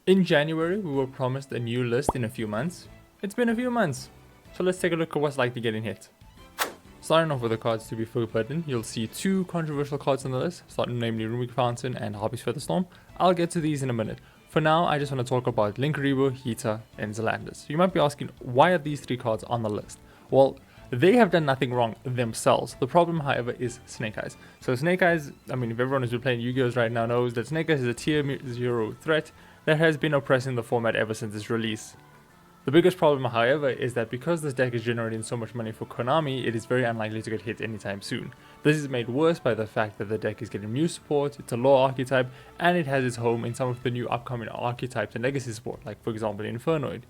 In January, we were promised a new list in a few months. It's been a few months, so let's take a look at what's likely getting hit. Starting off with the cards to be forbidden, you'll see two controversial cards on the list, starting namely Runic Fountain and Harpy's Featherstorm. I'll get to these in a minute. For now, I just want to talk about Linkuriboh, Hita, and Zelandis. You might be asking, why are these three cards on the list? Well, they have done nothing wrong themselves. The problem, however, is Snake Eyes. So Snake Eyes, if everyone who's been playing Yu-Gi-Ohs right now knows that Snake Eyes is a tier 0 threat that has been oppressing the format ever since its release. The biggest problem, however, is that because this deck is generating so much money for Konami, it is very unlikely to get hit anytime soon. This is made worse by the fact that the deck is getting new support, it's a low archetype, and it has its home in some of the new upcoming archetypes and legacy support, like for example Infernoid.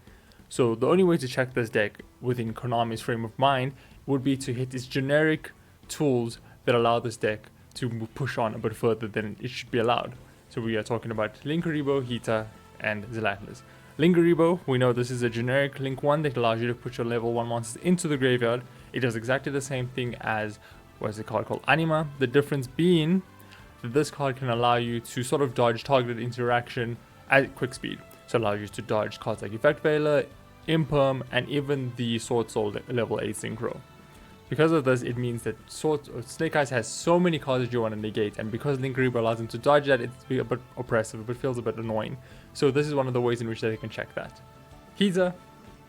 So the only way to check this deck within Konami's frame of mind would be to hit its generic tools that allow this deck to push on a bit further than it should be allowed. So we are talking about Linkuriboh, Hita, and Zelandis. Linkuriboh, we know this is a generic Link 1 that allows you to put your level 1 monsters into the graveyard. It does exactly the same thing as, what is it called Anima. The difference being that this card can allow you to sort of dodge targeted interaction at quick speed. So it allows you to dodge cards like Effect Veiler, Imperm, and even the Sword Soul level 8 Synchro. Because of this, it means that Snake Eyes has so many cards that you want to negate, and because Linkuriboh allows him to dodge that, it's a bit oppressive, but feels a bit annoying. So this is one of the ways in which they can check that. Hita,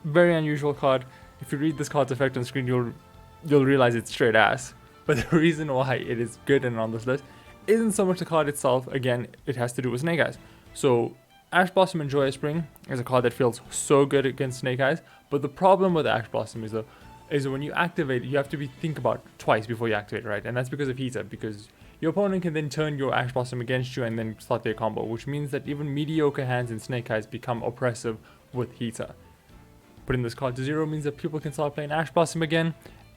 very unusual card. If you read this card's effect on screen, you'll realize it's straight ass. But the reason why it is good and on this list isn't so much the card itself. Again, it has to do with Snake Eyes. So Ash Blossom and Joyous Spring is a card that feels so good against Snake Eyes, but the problem with Ash Blossom is when you activate it, you have to think about twice before you activate it, right? And that's because of Hita, because your opponent can then turn your Ash Blossom against you and then start their combo, which means that even mediocre hands in Snake Eyes become oppressive with Hita. Putting this card to 0 means that people can start playing Ash Blossom again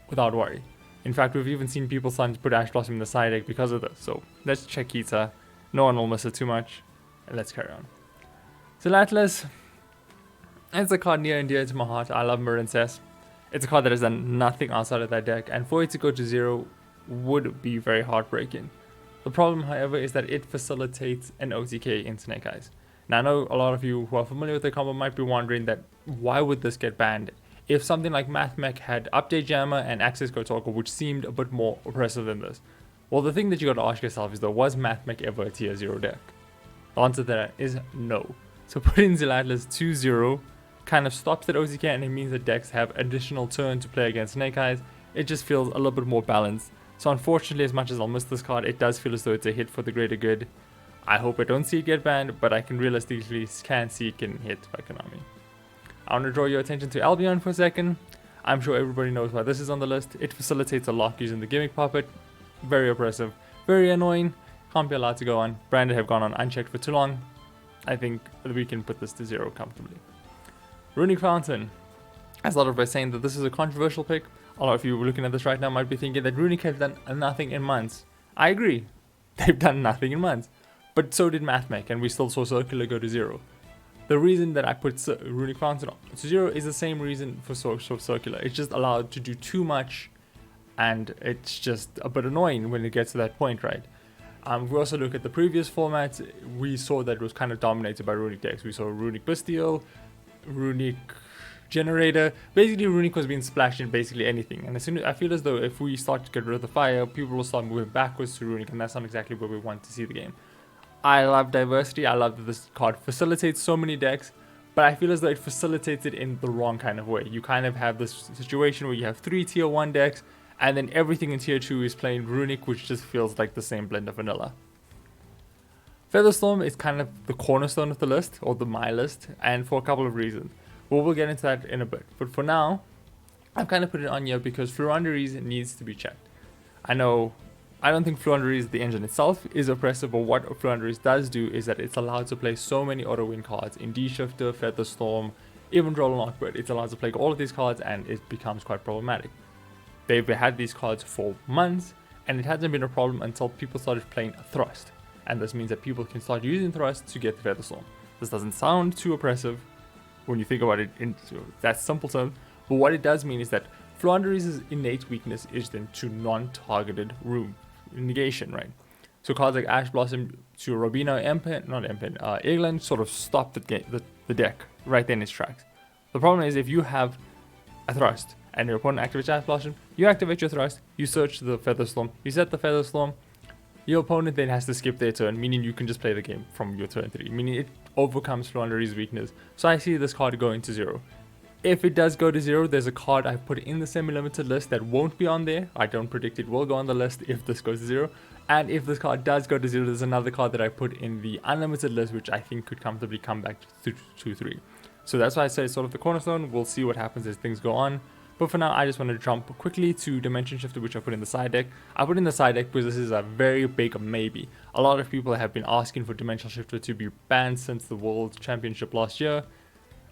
without worry. In fact, we've even seen people starting to put Ash Blossom in the side deck because of this. So let's check Hita. No one will miss it too much. And let's carry on. So Atlas, it's a card near and dear to my heart. I love Marin Cess. It's a card that has done nothing outside of that deck, and for it to go to 0 would be very heartbreaking. The problem, however, is that it facilitates an OTK in Snake Eyes. Now, I know a lot of you who are familiar with the combo might be wondering that why would this get banned if something like MathMech had Update Jammer and Access Code Talker, which seemed a bit more oppressive than this? Well, the thing that you got to ask yourself is, though, was MathMech ever a tier 0 deck? The answer to that is no. So putting Zelandis to 0 kind of stops that OTK, and it means that decks have additional turn to play against Snake Eyes. It just feels a little bit more balanced. So unfortunately, as much as I'll miss this card, it does feel as though it's a hit for the greater good. I hope I don't see it get banned, but I can realistically see it getting hit by Konami. I want to draw your attention to Albion for a second. I'm sure everybody knows why this is on the list. It facilitates a lock using the Gimmick Puppet. Very oppressive, very annoying, can't be allowed to go on. Branded have gone on unchecked for too long. I think we can put this to 0 comfortably. Runic Fountain. I started by saying that this is a controversial pick. A lot of you looking at this right now might be thinking that Runic have done nothing in months. I agree. They've done nothing in months. But so did MathMech, and we still saw Circular go to 0. The reason that I put Runic Fountain to 0 is the same reason for Circular. It's just allowed to do too much, and it's just a bit annoying when it gets to that point, right? If we also look at the previous formats, we saw that it was kind of dominated by Runic decks. We saw Runic Bastille, Runic Generator. Basically, Runic was being splashed in basically anything. And as soon as I feel as though if we start to get rid of the fire, people will start moving backwards to Runic, and that's not exactly where we want to see the game. I love diversity. I love that this card facilitates so many decks, but I feel as though it facilitates it in the wrong kind of way. You kind of have this situation where you have 3 tier 1 decks, and then everything in tier 2 is playing Runic, which just feels like the same blend of vanilla. Featherstorm is kind of the cornerstone of the list, or my list, and for a couple of reasons. Well, we'll get into that in a bit. But for now, I've kind of put it on here because Floowandereeze needs to be checked. I don't think Floowandereeze, the engine itself, is oppressive, but what Floowandereeze does do is that it's allowed to play so many auto-win cards in D-Shifter, Featherstorm, even Droll and Lockbird. It's allowed to play all of these cards, and it becomes quite problematic. They've had these cards for months, and it hasn't been a problem until people started playing Thrust. And this means that people can start using Thrust to get the Featherstorm. This doesn't sound too oppressive when you think about it in that simple term, but what it does mean is that Floowandereeze's innate weakness is then to non-targeted room negation, right? So cards like Ash Blossom to Robino England sort of stop the deck right then in its tracks. The problem is if you have a thrust and your opponent activates Ash Blossom, you activate your thrust, you search the Feather Storm, you set the Feather Storm, your opponent then has to skip their turn, meaning you can just play the game from your turn 3, meaning it overcomes Floowanderee's weakness. So I see this card going to 0. If it does go to 0, there's a card I've put in the semi-limited list that won't be on there. I don't predict it will go on the list if this goes to 0. And if this card does go to 0, there's another card that I put in the unlimited list, which I think could comfortably come back to 2-3. So that's why I say it's sort of the cornerstone. We'll see what happens as things go on. But for now, I just want to jump quickly to Dimension Shifter, which I put in the side deck. I put in the side deck because this is a very big maybe. A lot of people have been asking for Dimension Shifter to be banned since the World Championship last year.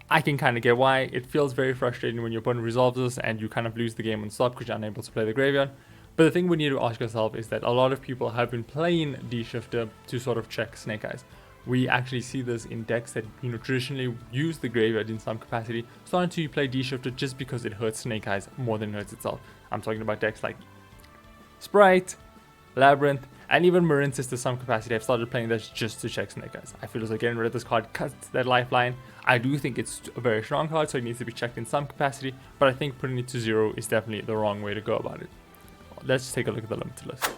I can kind of get why. It feels very frustrating when your opponent resolves this and you kind of lose the game on stop because you're unable to play the graveyard. But the thing we need to ask ourselves is that a lot of people have been playing D-Shifter to sort of check Snake Eyes. We actually see this in decks that traditionally use the graveyard in some capacity, starting to play D-Shifter just because it hurts Snake Eyes more than it hurts itself. I'm talking about decks like Sprite, Labyrinth, and even Marincis to some capacity have started playing this just to check Snake Eyes. I feel as though getting rid of this card cuts that lifeline. I do think it's a very strong card, so it needs to be checked in some capacity, but I think putting it to 0 is definitely the wrong way to go about it. Let's take a look at the limited list.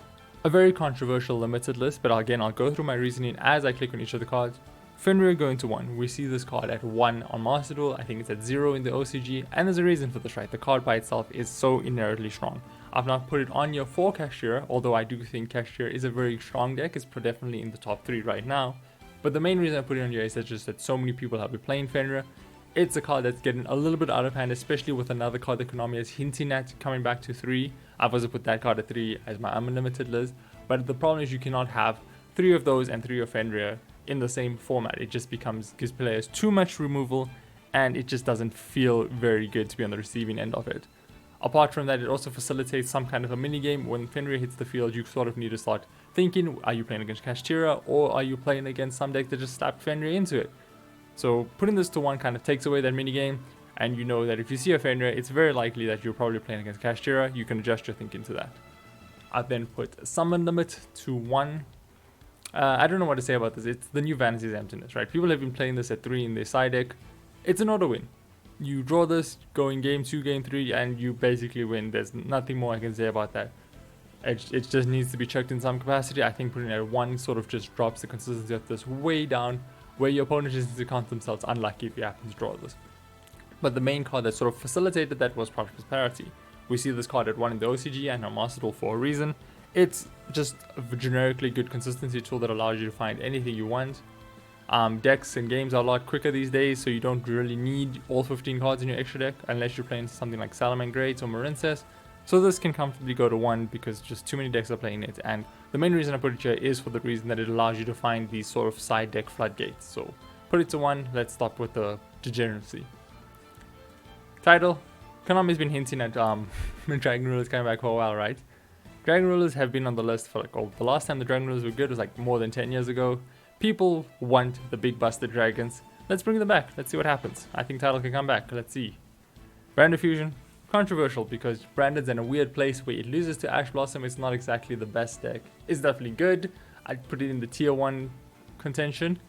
A very controversial limited list, but again, I'll go through my reasoning as I click on each of the cards. Fenrir going to 1. We see this card at 1 on Master Duel. I think it's at 0 in the OCG, and there's a reason for this, right? The card by itself is so inherently strong. I've not put it on here for Cashier, although I do think Cashier is a very strong deck. It's definitely in the top 3 right now. But the main reason I put it on here is that just that so many people have been playing Fenrir. It's a card that's getting a little bit out of hand, especially with another card that Konami is hinting at coming back to 3. I've also put that card at 3 as my unlimited list. But the problem is you cannot have 3 of those and 3 of Fenrir in the same format. It just gives players too much removal, and it just doesn't feel very good to be on the receiving end of it. Apart from that, it also facilitates some kind of a mini game. When Fenrir hits the field, you sort of need to start thinking, are you playing against Kashtira, or are you playing against some deck that just slapped Fenrir into it? So putting this to 1 kind of takes away that mini game, and you know that if you see a Fenrir, it's very likely that you're probably playing against Kashtira. You can adjust your thinking to that. I've then put Summon Limit to 1. I don't know what to say about this. It's the new Vanity's Emptiness, right? People have been playing this at 3 in their side deck. It's an auto win. You draw this, go in game 2, game 3, and you basically win. There's nothing more I can say about that. It just needs to be checked in some capacity. I think putting it at 1 sort of just drops the consistency of this way down, where your opponent just needs to count themselves unlucky if you happen to draw this. But the main card that sort of facilitated that was Prosperity. We see this card at 1 in the OCG and on Master Duel for a reason. It's just a generically good consistency tool that allows you to find anything you want. Decks and games are a lot quicker these days, so you don't really need all 15 cards in your extra deck unless you're playing something like Salaman Greats or Marincis. So this can comfortably go to 1 because just too many decks are playing it, and the main reason I put it here is for the reason that it allows you to find these sort of side deck floodgates. So put it to 1, let's stop with the degeneracy. Title. Konami's been hinting at Dragon Rulers coming back for a while, right? Dragon Rulers have been on the list for the last time the Dragon Rulers were good was more than 10 years ago. People want the big busted dragons. Let's bring them back. Let's see what happens. I think Title can come back. Let's see. Branded Fusion. Controversial because Branded's in a weird place where it loses to Ash Blossom. It's not exactly the best deck. It's definitely good. I'd put it in the tier 1 contention.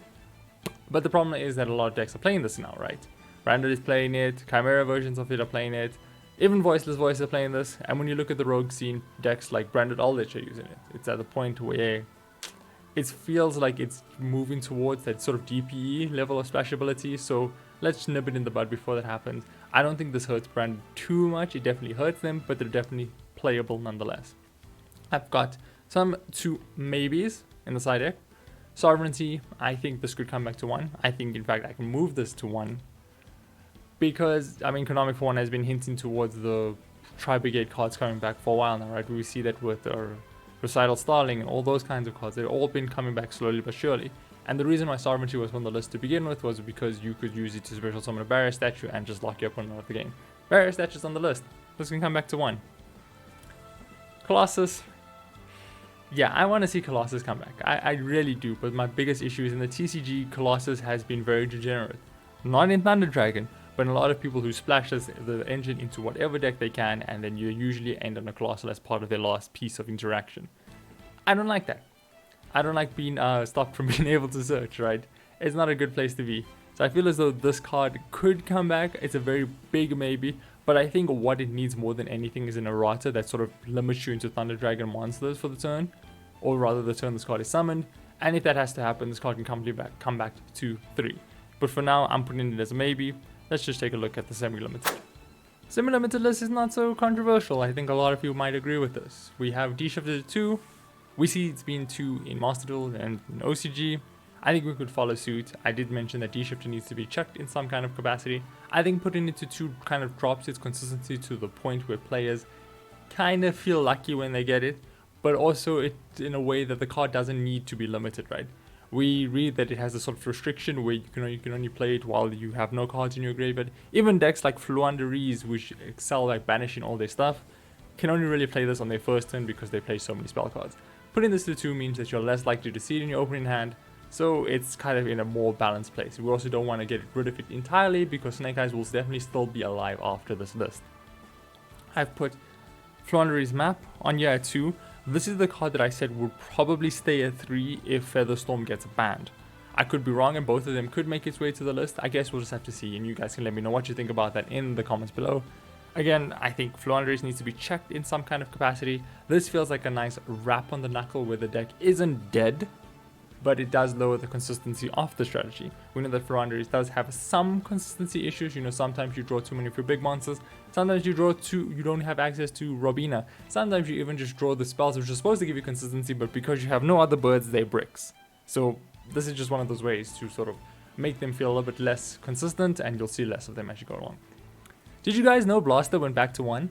But the problem is that a lot of decks are playing this now, right? Branded is playing it, Chimera versions of it are playing it, even Voiceless Voice are playing this, and when you look at the rogue scene, decks like Branded Aldrich are using it. It's at the point where it feels like it's moving towards that sort of DPE level of splashability, so let's nip it in the bud before that happens. I don't think this hurts Branded too much, it definitely hurts them, but they're definitely playable nonetheless. I've got some 2 maybes in the side deck. Sovereignty, I think this could come back to 1. I think in fact I can move this to 1. Because, I mean, Konami for 1 has been hinting towards the Tri-Brigade cards coming back for a while now, right? We see that with Recital Starling and all those kinds of cards. They've all been coming back slowly but surely. And the reason why Sovereignty was on the list to begin with was because you could use it to special summon a barrier statue and just lock your opponent out of the game. Barrier statues on the list. This can come back to 1. Colossus. Yeah, I want to see Colossus come back. I really do, but my biggest issue is in the TCG, Colossus has been very degenerate. Not in Thunder Dragon, but a lot of people who splash the engine into whatever deck they can, and then you usually end on a Colossal as part of their last piece of interaction. I don't like that. I don't like being stopped from being able to search, right? It's not a good place to be. So I feel as though this card could come back. It's a very big maybe, but I think what it needs more than anything is an errata that sort of limits you into Thunder Dragon monsters for the turn, or rather the turn this card is summoned. And if that has to happen, this card can come back to 3. But for now, I'm putting it as a maybe. Let's just take a look at the semi-limited. Semi-limited list is not so controversial. I think a lot of you might agree with this. We have D-shifted to 2. We see it's been 2 in Master Duel and in OCG. I think we could follow suit. I did mention that D-shifter needs to be checked in some kind of capacity. I think putting it to 2 kind of drops its consistency to the point where players kind of feel lucky when they get it, but also it in a way that the card doesn't need to be limited, right? We read that it has a sort of restriction where you can only play it while you have no cards in your graveyard. Even decks like Fluanderees, which excel like banishing all their stuff, can only really play this on their first turn because they play so many spell cards. Putting this to 2 means that you're less likely to see it in your opening hand, so it's kind of in a more balanced place. We also don't want to get rid of it entirely because Snake Eyes will definitely still be alive after this list. I've put Fluanderees map on here at 2. This is the card that I said would probably stay at 3 if Featherstorm gets banned. I could be wrong and both of them could make its way to the list. I guess we'll just have to see, and you guys can let me know what you think about that in the comments below. Again, I think Fluanderees needs to be checked in some kind of capacity. This feels like a nice wrap on the knuckle where the deck isn't dead, but it does lower the consistency of the strategy. We know that Fluanderees does have some consistency issues. You know, sometimes you draw too many of your big monsters. Sometimes you don't have access to Robina. Sometimes you even just draw the spells which are supposed to give you consistency, but because you have no other birds, they're bricks. So this is just one of those ways to sort of make them feel a little bit less consistent, and you'll see less of them as you go along. Did you guys know Blaster went back to 1?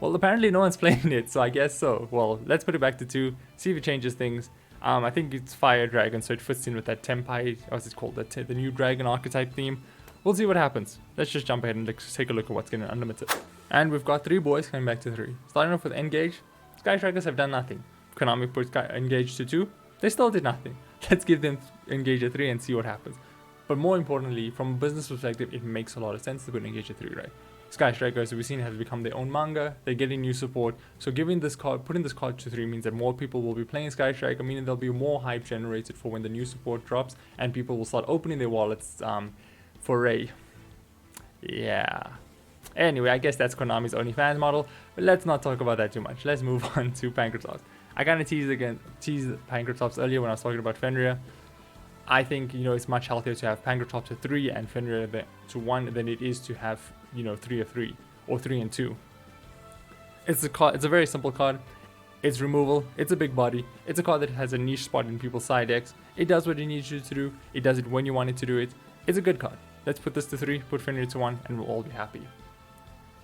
Well, apparently no one's playing it, so I guess so. Well, let's put it back to 2, see if it changes things. I think it's Fire Dragon, so it fits in with that Tempai, what's it called, the new Dragon archetype theme. We'll see what happens. Let's just jump ahead and take a look at what's getting unlimited. And we've got 3 boys coming back to 3. Starting off with Engage. Sky Strikers have done nothing. Konami put Engage to 2. They still did nothing. Let's give them Engage at 3 and see what happens. But more importantly, from a business perspective, it makes a lot of sense to put Engage at 3, right? Sky Strikers, we've seen, has become their own manga. They're getting new support. So putting this card to 3 means that more people will be playing Sky Striker, meaning there'll be more hype generated for when the new support drops, and people will start opening their wallets for Ray. Yeah. Anyway, I guess that's Konami's OnlyFans model, but let's not talk about that too much. Let's move on to Pancratops. I kind of teased Pancratops earlier when I was talking about Fenrir. I think, you know, it's much healthier to have Pancratops at 3 and Fenrir to 1 than it is to have, you know, 3 of 3 or 3 and 2. It's a very simple card. It's removal. It's a big body. It's a card that has a niche spot in people's side decks. It does what it needs you to do. It does it when you want it to do it. It's a good card. Let's put this to 3, put Fenrir to 1, and we'll all be happy.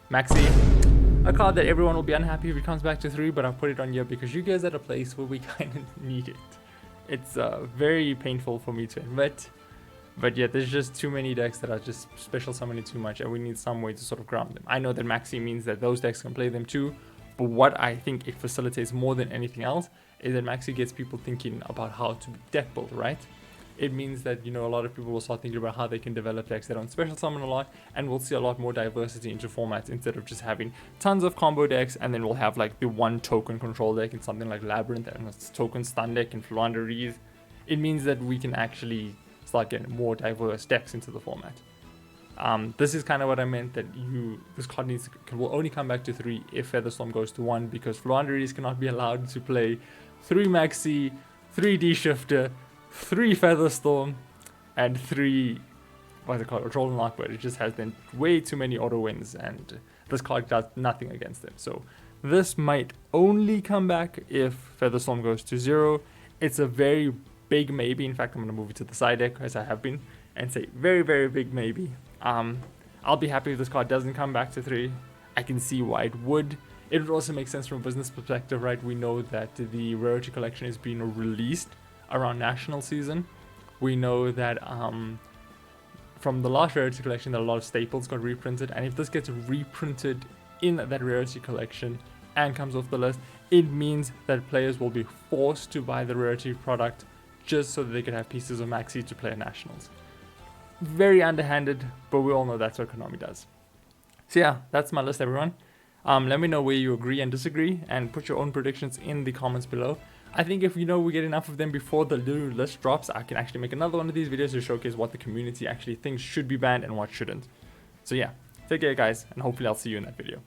Maxi, a card that everyone will be unhappy if it comes back to 3, but I'll put it on here because you guys are at a place where we kind of need it. It's very painful for me to admit, but yeah, there's just too many decks that are just special summoning too much, and we need some way to sort of ground them. I know that Maxi means that those decks can play them too, but what I think it facilitates more than anything else is that Maxi gets people thinking about how to deck build, right? It means that, you know, a lot of people will start thinking about how they can develop decks that don't special summon a lot, and we'll see a lot more diversity into formats instead of just having tons of combo decks, and then we'll have like the one token control deck in something like Labyrinth and a token stun deck in Fluanderees. It means that we can actually start getting more diverse decks into the format. This is kind of what I meant, that this card will only come back to 3 if Featherstorm goes to 1, because Fluanderees cannot be allowed to play 3 Maxi, 3 D-Shifter, 3 Featherstorm, and 3, what's it called, Troll and Lockbird. It just has been way too many auto wins, and this card does nothing against them. So this might only come back if Featherstorm goes to 0. It's a very big maybe. In fact, I'm going to move it to the side deck, as I have been, and say very, very big maybe. I'll be happy if this card doesn't come back to 3. I can see why it would. It would also make sense from a business perspective, right? We know that the Rarity Collection is being released around National Season. We know that from the last Rarity Collection that a lot of staples got reprinted, and if this gets reprinted in that Rarity Collection and comes off the list, it means that players will be forced to buy the Rarity product just so that they could have pieces of Maxi to play at Nationals. Very underhanded, but we all know that's what Konami does. So yeah, that's my list, everyone. Let me know where you agree and disagree, and put your own predictions in the comments below. I think if we get enough of them before the new list drops, I can actually make another one of these videos to showcase what the community actually thinks should be banned and what shouldn't. So yeah, take care guys, and hopefully I'll see you in that video.